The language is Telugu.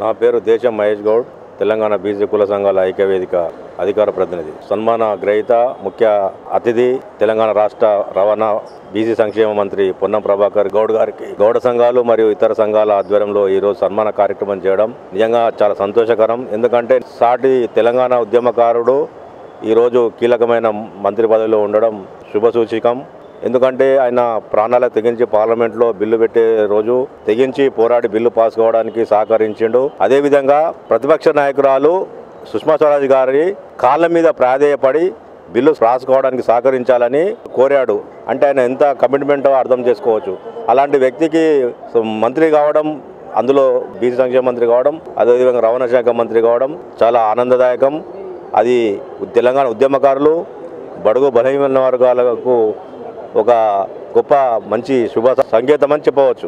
నా పేరు దేశం మహేష్ గౌడ్, తెలంగాణ బీసీ కుల సంఘాల ఐక్యవేదిక అధికార ప్రతినిధి. సన్మాన గ్రహీత ముఖ్య అతిథి తెలంగాణ రాష్ట్ర రవాణా బీసీ సంక్షేమ మంత్రి పొన్నం ప్రభాకర్ గౌడ్ గారికి గౌడ సంఘాలు మరియు ఇతర సంఘాల ఆధ్వర్యంలో ఈరోజు సన్మాన కార్యక్రమం చేయడం నిజంగా చాలా సంతోషకరం. ఎందుకంటే సాటి తెలంగాణ ఉద్యమకారుడు ఈరోజు కీలకమైన మంత్రి పదవిలో ఉండడం శుభసూచకం. ఎందుకంటే ఆయన ప్రాణాలకు తెగించి పార్లమెంట్లో బిల్లు పెట్టే రోజు తెగించి పోరాడి బిల్లు పాస్ కావడానికి సహకరించిండు. అదేవిధంగా ప్రతిపక్ష నాయకురాలు సుష్మా స్వరాజ్ గారి కాళ్ళ మీద ప్రాధేయపడి బిల్లు రాసుకోవడానికి సహకరించాలని కోరాడు. అంటే ఆయన ఎంత కమిట్మెంటో అర్థం చేసుకోవచ్చు. అలాంటి వ్యక్తికి మంత్రి కావడం, అందులో బీసీ సంక్షేమ మంత్రి కావడం, అదేవిధంగా రవాణా శాఖ మంత్రి కావడం చాలా ఆనందదాయకం. అది తెలంగాణ ఉద్యమకారులు, బడుగు బలహీన వర్గాలకు ఒక గొప్ప మంచి శుభ సంకేతం అని చెప్పవచ్చు.